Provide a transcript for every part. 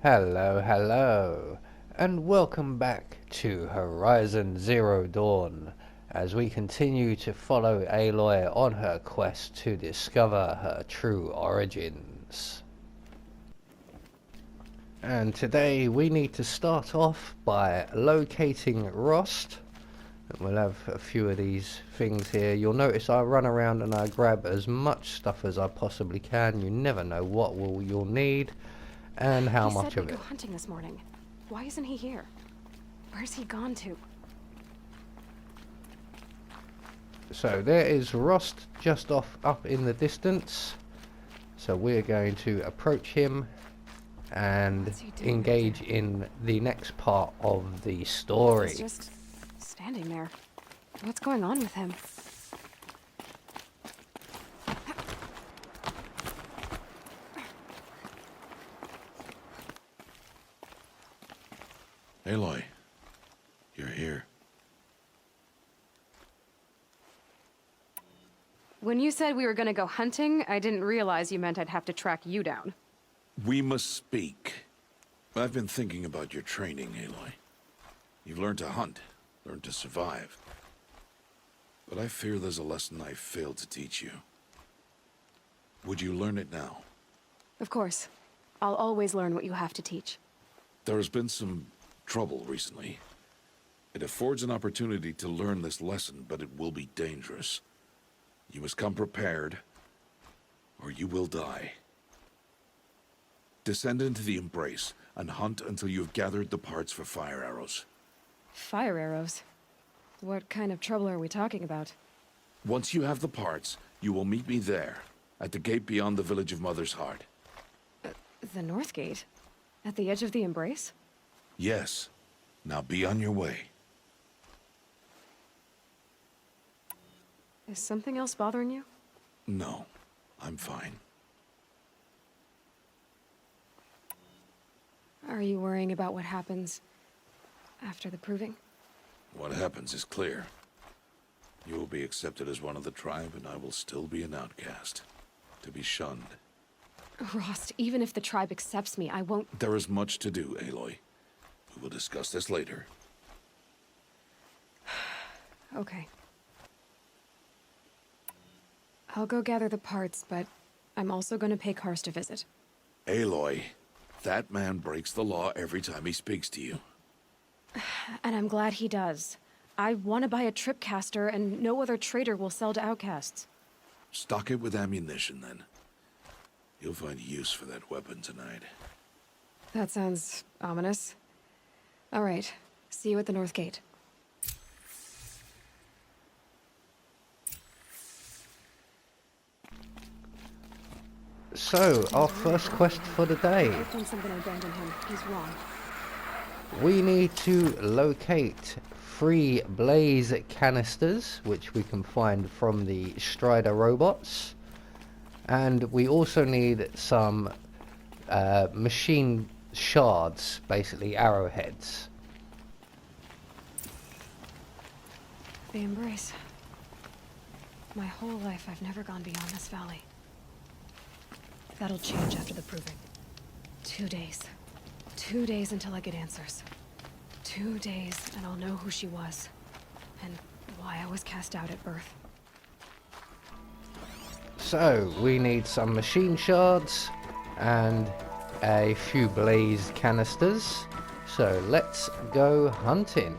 Hello, hello, and welcome back to Horizon Zero Dawn as we continue to follow Aloy on her quest to discover her true origins. And today we need to start off by locating Rost. And we'll have a few of these things here. You'll notice I run around and I grab as much stuff as I possibly can. You never know what you'll need. And how much of it. He said we'd go hunting this morning. Why isn't he here? Where's he gone to? So there is Rost just up in the distance. So we're going to approach him and engage in the next part of the story. He's just standing there. What's going on with him? Aloy, you're here. When you said we were gonna go hunting, I didn't realize you meant I'd have to track you down. We must speak. I've been thinking about your training, Aloy. You've learned to hunt, learned to survive. But I fear there's a lesson I failed to teach you. Would you learn it now? Of course. I'll always learn what you have to teach. There has been some trouble recently. It affords an opportunity to learn this lesson, but it will be dangerous. You must come prepared, or you will die. Descend into the Embrace and hunt until you have gathered the parts for fire arrows. Fire arrows? What kind of trouble are we talking about? Once you have the parts, you will meet me there, at the gate beyond the village of Mother's Heart. The North Gate? At the edge of the Embrace? Yes. Now be on your way. Is something else bothering you? No, I'm fine. Are you worrying about what happens after the proving? What happens is clear. You will be accepted as one of the tribe, and I will still be an outcast, to be shunned. Rost, even if the tribe accepts me, I won't... There is much to do, Aloy. We will discuss this later. Okay. I'll go gather the parts, but I'm also going to pay Karst a visit. Aloy, that man breaks the law every time he speaks to you. And I'm glad he does. I want to buy a tripcaster, and no other trader will sell to outcasts. Stock it with ammunition, then. You'll find use for that weapon tonight. That sounds ominous. All right. See you at the North Gate. So, our first quest for the day. I think I'm gonna abandon him. He's wrong. We need to locate 3 blaze canisters, which we can find from the Strider robots. And we also need some machine shards, basically arrowheads. The Embrace. My whole life, I've never gone beyond this valley. That'll change after the proving. 2 days. 2 days until I get answers. 2 days, and I'll know who she was. And why I was cast out at birth. So, we need some machine shards and a few blaze canisters. So, let's go hunting.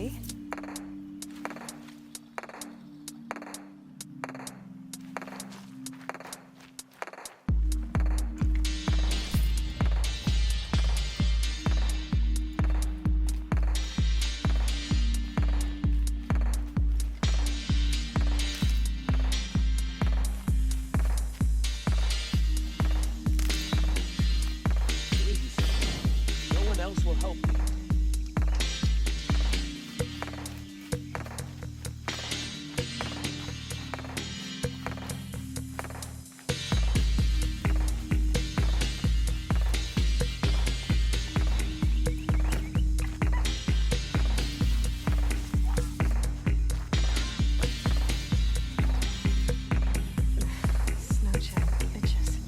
me. No one else will help me. Snow check, bitches.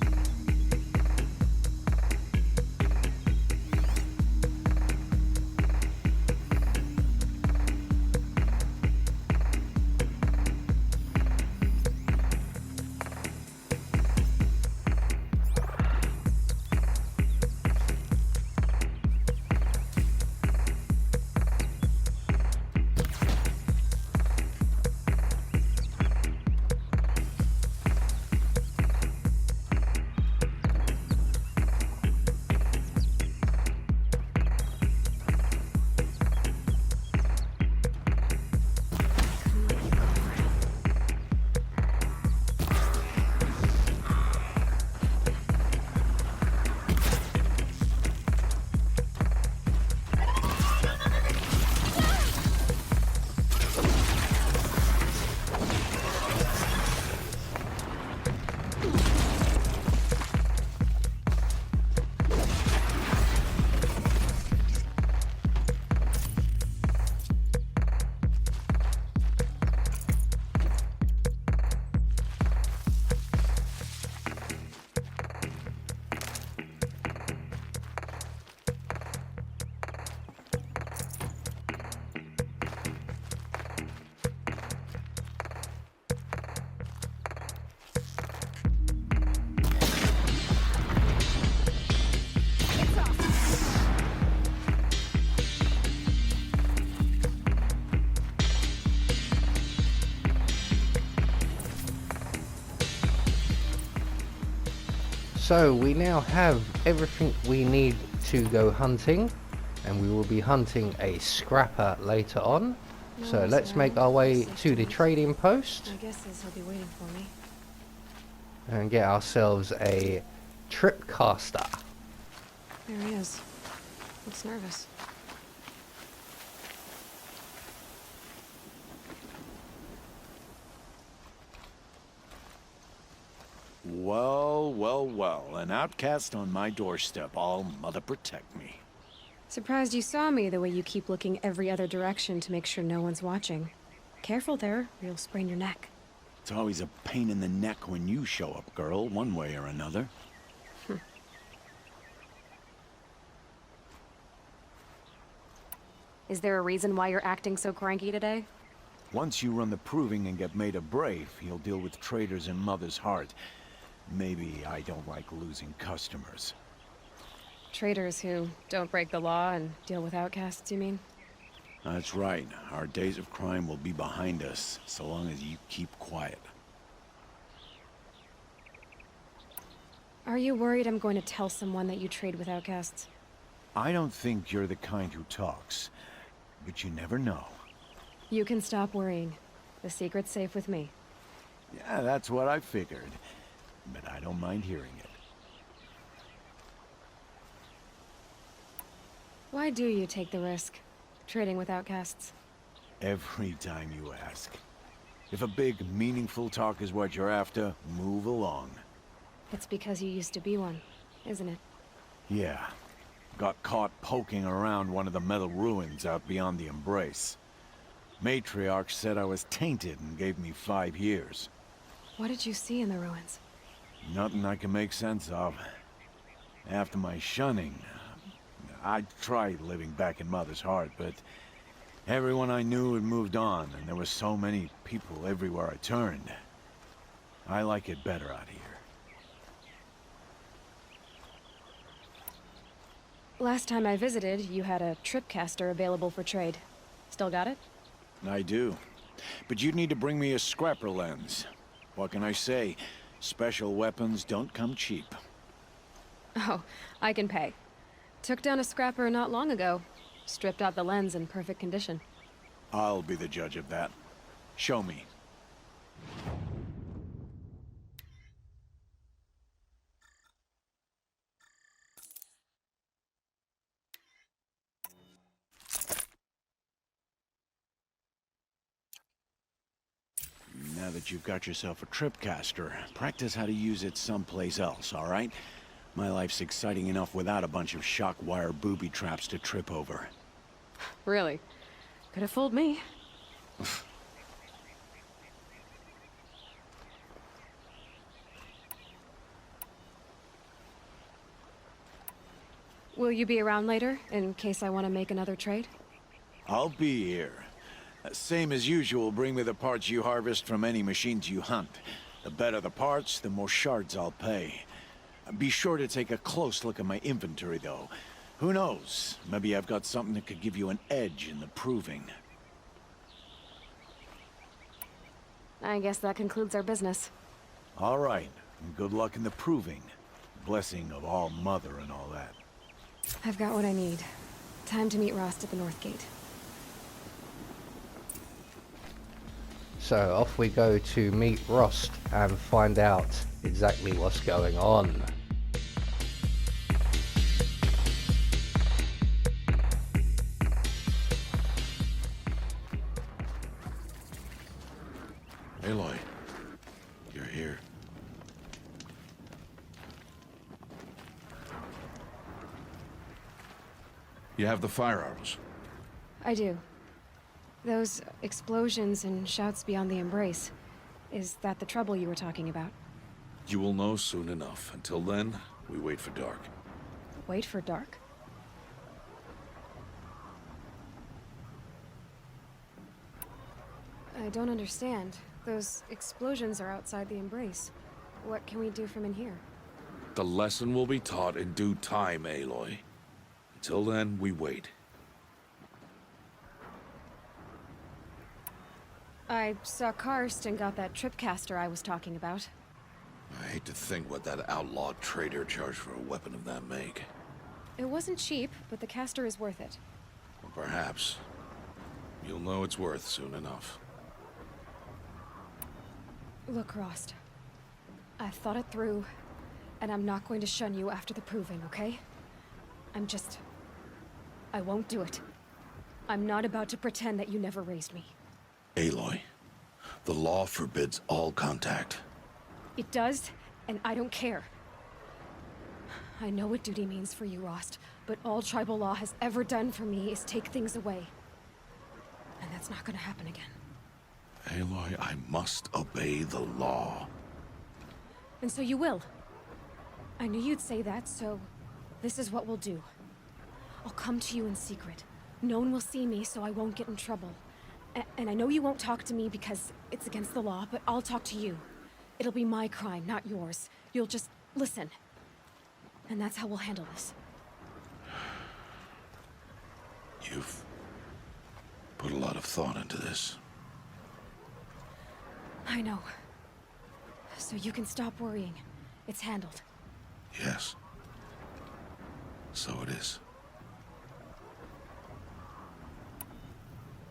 So we now have everything we need to go hunting, and we will be hunting a scrapper later on. No So one's let's make around. our way Safe to the leave. trading post My guess is he'll be waiting for me. and get ourselves a tripcaster. There he is. Looks nervous. Well, well, well. An outcast on my doorstep. All mother protect me. Surprised you saw me the way you keep looking every other direction to make sure no one's watching. Careful there, or you'll sprain your neck. It's always a pain in the neck when you show up, girl, one way or another. Is there a reason why you're acting so cranky today? Once you run the proving and get made a brave, you'll deal with traitors in Mother's Heart. Maybe I don't like losing customers. Traitors who don't break the law and deal with outcasts, you mean? That's right. Our days of crime will be behind us, so long as you keep quiet. Are you worried I'm going to tell someone that you trade with outcasts? I don't think you're the kind who talks, but you never know. You can stop worrying. The secret's safe with me. Yeah, that's what I figured. But I don't mind hearing it. Why do you take the risk, trading with outcasts? Every time you ask. If a big, meaningful talk is what you're after, move along. It's because you used to be one, isn't it? Yeah. Got caught poking around one of the metal ruins out beyond the Embrace. Matriarch said I was tainted and gave me 5 years. What did you see in the ruins? Nothing I can make sense of. After my shunning, I tried living back in Mother's Heart, but everyone I knew had moved on, and there were so many people everywhere I turned. I like it better out here. Last time I visited, you had a tripcaster available for trade. Still got it? I do. But you'd need to bring me a scrapper lens. What can I say? Special weapons don't come cheap. Oh, I can pay. Took down a scrapper not long ago. Stripped out the lens in perfect condition. I'll be the judge of that. Show me. Now that you've got yourself a tripcaster, practice how to use it someplace else, all right? My life's exciting enough without a bunch of shock wire booby traps to trip over. Really? Could have fooled me. Will you be around later, in case I want to make another trade? I'll be here. Same as usual, bring me the parts you harvest from any machines you hunt. The better the parts, the more shards I'll pay. Be sure to take a close look at my inventory, though. Who knows? Maybe I've got something that could give you an edge in the proving. I guess that concludes our business. All right, and good luck in the proving. Blessing of All Mother and all that. I've got what I need. Time to meet Rost at the North Gate. So off we go to meet Rost and find out exactly what's going on. Aloy, you're here. You have the fire arrows. I do. Those explosions and shouts beyond the embrace. Is that the trouble you were talking about? You will know soon enough. Until then, we wait for dark. Wait for dark? I don't understand. Those explosions are outside the embrace. What can we do from in here? The lesson will be taught in due time, Aloy. Until then, we wait. I saw Karst and got that tripcaster I was talking about. I hate to think what that outlawed trader charged for a weapon of that make. It wasn't cheap, but the caster is worth it. Well, perhaps. You'll know it's worth soon enough. Look, Rost. I've thought it through, and I'm not going to shun you after the proving, okay? I won't do it. I'm not about to pretend that you never raised me. Aloy, the law forbids all contact. It does, and I don't care. I know what duty means for you, Rost, but all tribal law has ever done for me is take things away. And that's not gonna happen again. Aloy, I must obey the law. And so you will. I knew you'd say that, so this is what we'll do. I'll come to you in secret. No one will see me, so I won't get in trouble. And I know you won't talk to me because it's against the law, but I'll talk to you. It'll be my crime, not yours. You'll just listen. And that's how we'll handle this. You've put a lot of thought into this. I know. So you can stop worrying. It's handled. Yes. So it is.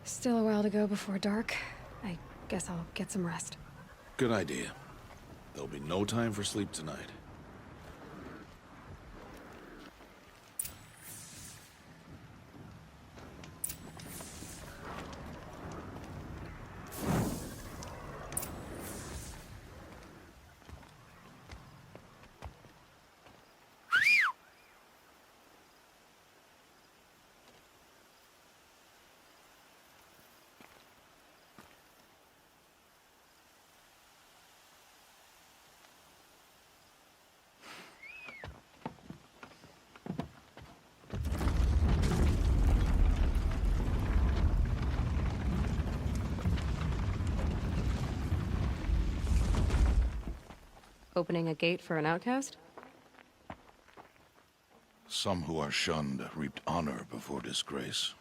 Still a while to go before dark. I guess I'll get some rest. Good idea. There'll be no time for sleep tonight. Opening a gate for an outcast? Some who are shunned reaped honor before disgrace.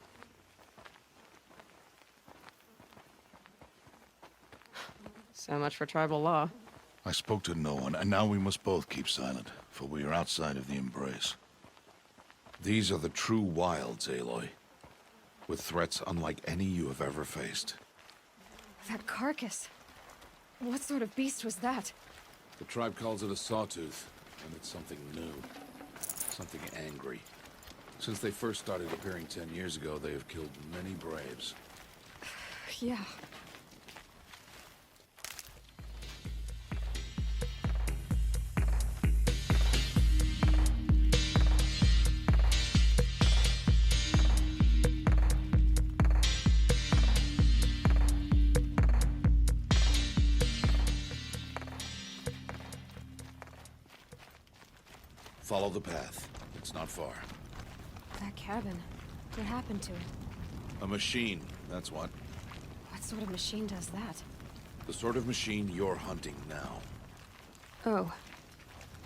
So much for tribal law. I spoke to no one, and now we must both keep silent, for we are outside of the embrace. These are the true wilds, Aloy, with threats unlike any you have ever faced. That carcass. What sort of beast was that? The tribe calls it a sawtooth, and it's something new. Something angry. Since they first started appearing 10 years ago, they have killed many braves. Yeah. Follow the path. It's not far. That cabin. What happened to it? A machine, that's what. What sort of machine does that? The sort of machine you're hunting now. Oh.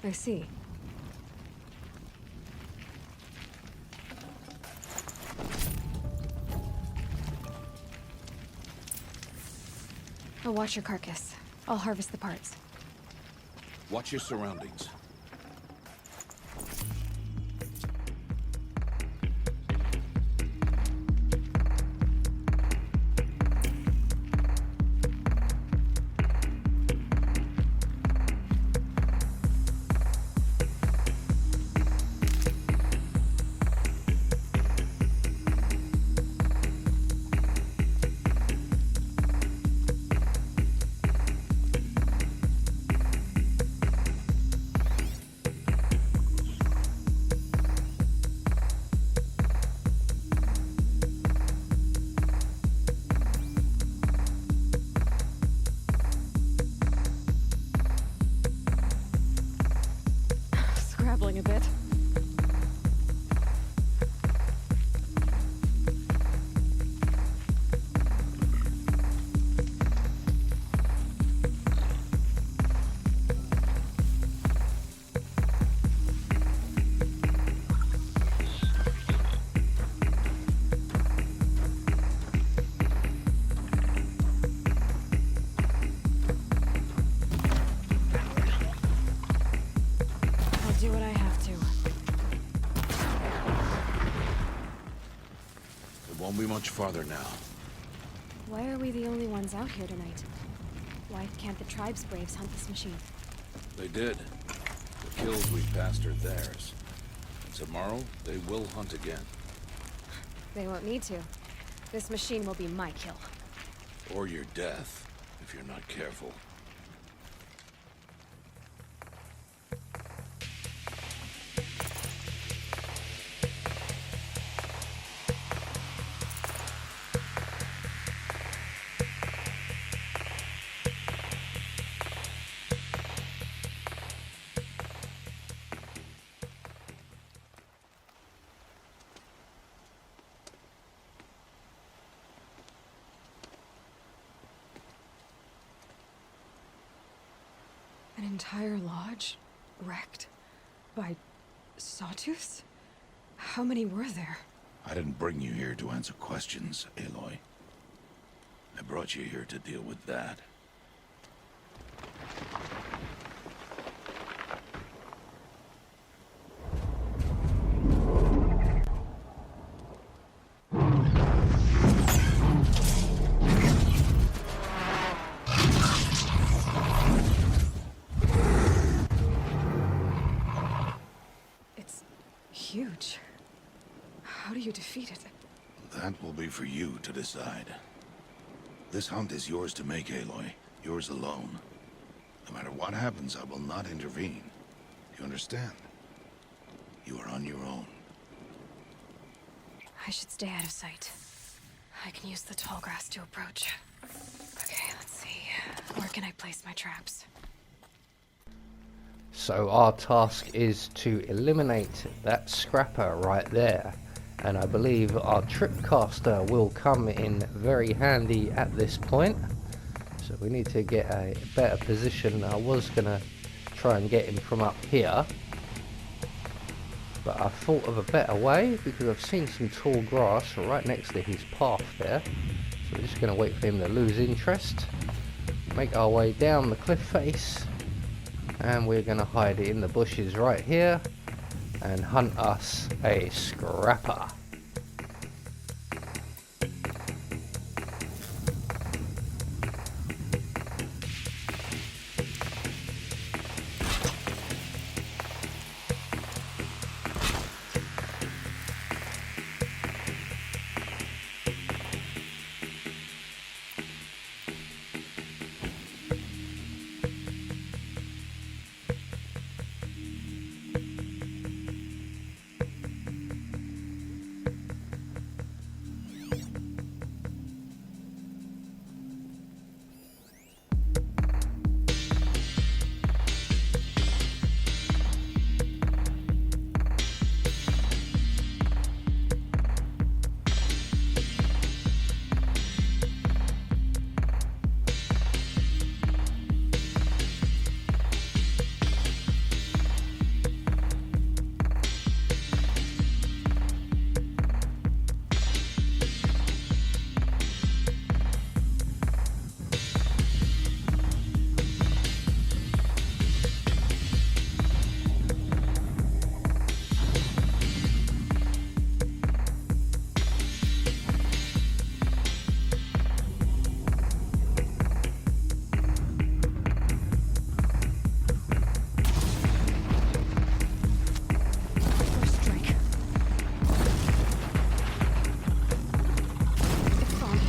I see. I'll watch your carcass. I'll harvest the parts. Watch your surroundings. Scrabbling a bit. I'll do what I have to. It won't be much farther now. Why are we the only ones out here tonight? Why can't the tribe's braves hunt this machine? They did. The kills we passed are theirs. And tomorrow, they will hunt again. They won't need to. This machine will be my kill. Or your death, if you're not careful. An entire lodge wrecked by sawtooths? How many were there? I didn't bring you here to answer questions, Aloy. I brought you here to deal with that. It's huge. How do you defeat it? That will be for you to decide. This hunt is yours to make, Aloy. Yours alone. No matter what happens, I will not intervene. You understand? You are on your own. I should stay out of sight. I can use the tall grass to approach. Okay, let's see. Where can I place my traps? So our task is to eliminate that scrapper right there, and I believe our tripcaster will come in very handy at this point. So we need to get a better position. I was gonna try and get him from up here, but I thought of a better way because I've seen some tall grass right next to his path there. So we're just gonna wait for him to lose interest. make our way down the cliff face, and we're going to hide in the bushes right here and hunt us a scrapper. First strike. It's on.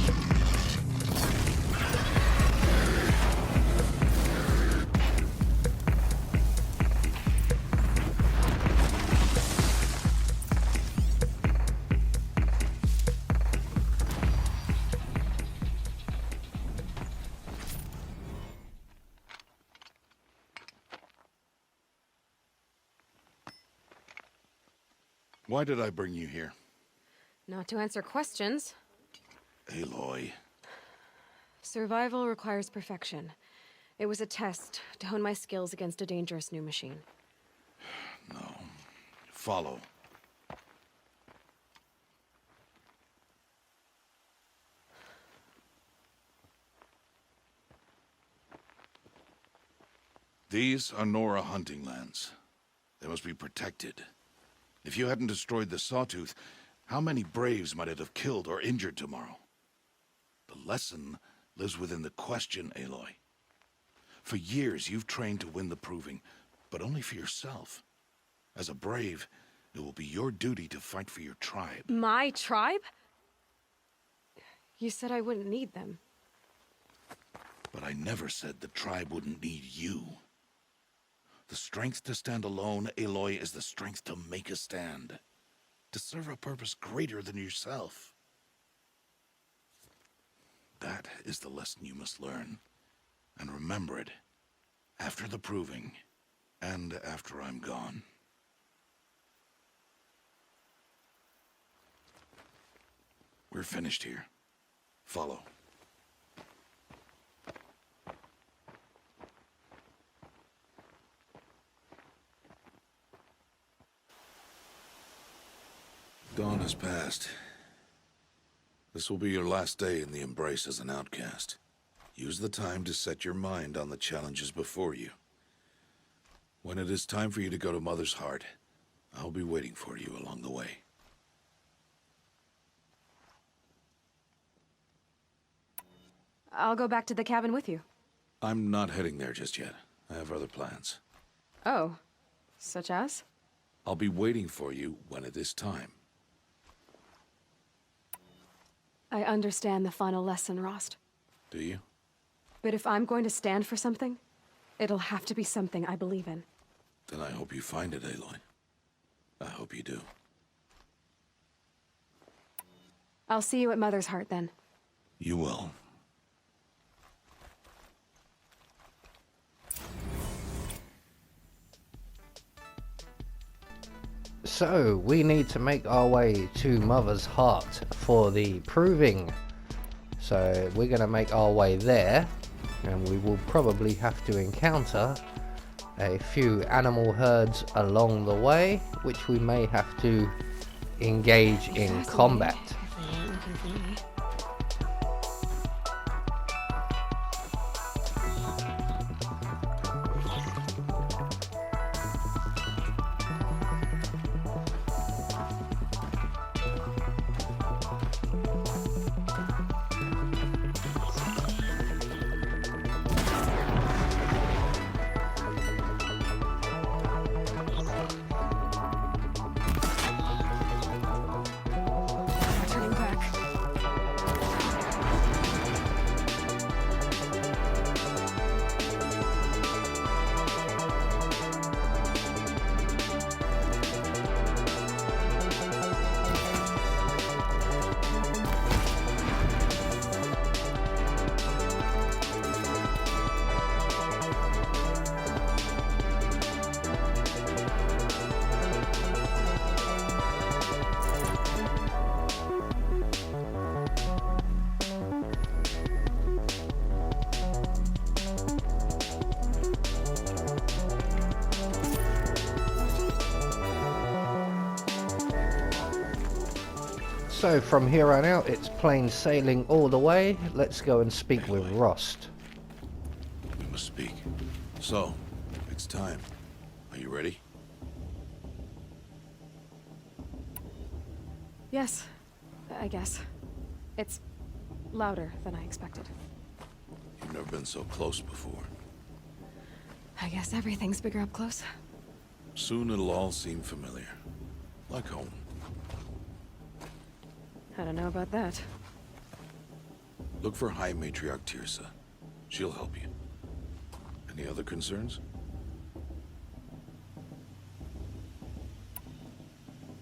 Why did I bring you here? Not to answer questions. Aloy. Survival requires perfection. It was a test to hone my skills against a dangerous new machine. No. Follow. These are Nora hunting lands. They must be protected. If you hadn't destroyed the Sawtooth, how many Braves might it have killed or injured tomorrow? The lesson lives within the question, Aloy. For years, you've trained to win the Proving, but only for yourself. As a Brave, it will be your duty to fight for your tribe. My tribe? You said I wouldn't need them. But I never said the tribe wouldn't need you. The strength to stand alone, Aloy, is the strength to make a stand. To serve a purpose greater than yourself. That is the lesson you must learn. And remember it. After the Proving. And after I'm gone. We're finished here. Follow. Dawn has passed. This will be your last day in the Embrace as an outcast. Use the time to set your mind on the challenges before you. When it is time for you to go to Mother's Heart, I'll be waiting for you along the way. I'll go back to the cabin with you. I'm not heading there just yet. I have other plans. Oh. Such as? I'll be waiting for you when it is time. I understand the final lesson, Rost. Do you? But if I'm going to stand for something, it'll have to be something I believe in. Then I hope you find it, Aloy. I hope you do. I'll see you at Mother's Heart then. You will. So, we need to make our way to Mother's Heart for the Proving. So, we're going to make our way there, and we will probably have to encounter a few animal herds along the way, which we may have to engage in combat. So from here on out, it's plain sailing all the way. Let's go and speak with Aloy. Rost. We must speak. So, it's time. Are you ready? Yes, I guess. It's louder than I expected. You've never been so close before. I guess everything's bigger up close. Soon it'll all seem familiar. Like home. I don't know about that. Look for High Matriarch Tirsa. She'll help you. Any other concerns?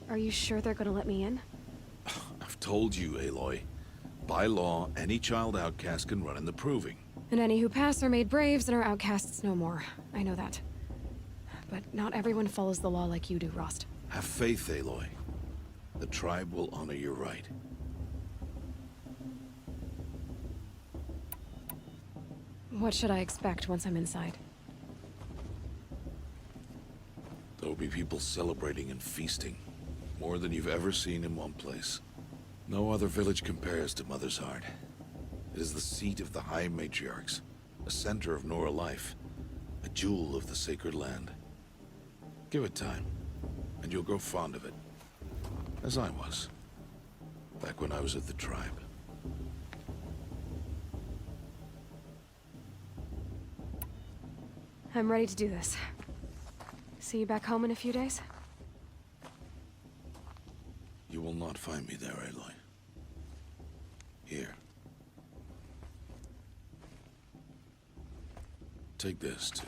Are you sure they're gonna let me in? I've told you, Aloy. By law, any child outcast can run in the proving. And any who pass are made braves and are outcasts no more. I know that. But not everyone follows the law like you do, Rost. Have faith, Aloy. The tribe will honor your right. What should I expect once I'm inside? There will be people celebrating and feasting. More than you've ever seen in one place. No other village compares to Mother's Heart. It is the seat of the High Matriarchs, a center of Nora life, a jewel of the sacred land. Give it time, and you'll grow fond of it. As I was, back when I was at the tribe. I'm ready to do this. See you back home in a few days? You will not find me there, Aloy. Here. Take this to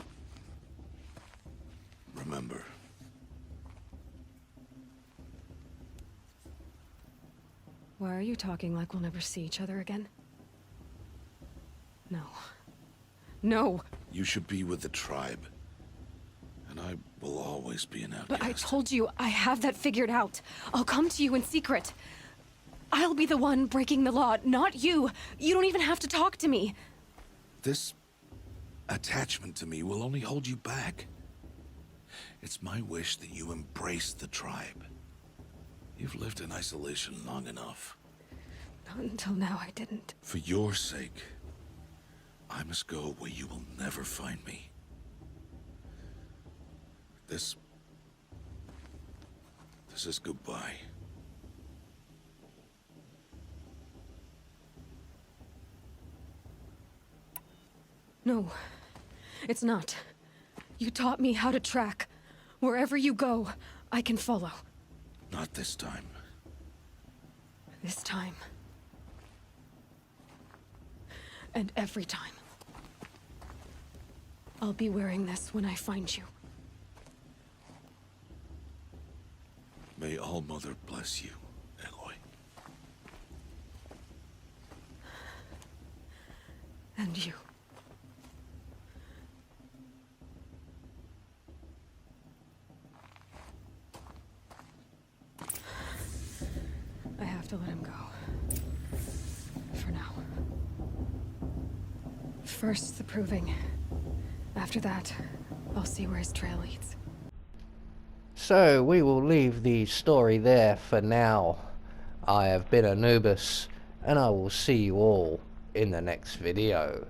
remember. Why are you talking like we'll never see each other again? No. No! You should be with the tribe. And I will always be an outcast. But I told you, I have that figured out. I'll come to you in secret. I'll be the one breaking the law, not you. You don't even have to talk to me. This attachment to me will only hold you back. It's my wish that you embrace the tribe. You've lived in isolation long enough. Not until now, I didn't. For your sake, I must go where you will never find me. This is goodbye. No, it's not. You taught me how to track. Wherever you go, I can follow. Not this time. This time. And every time. I'll be wearing this when I find you. May All-Mother bless you, Aloy. And you. I have to let him go. For now. First, the proving. After that, I'll see where his trail leads. So we will leave the story there for now. I have been Anubis, and I will see you all in the next video.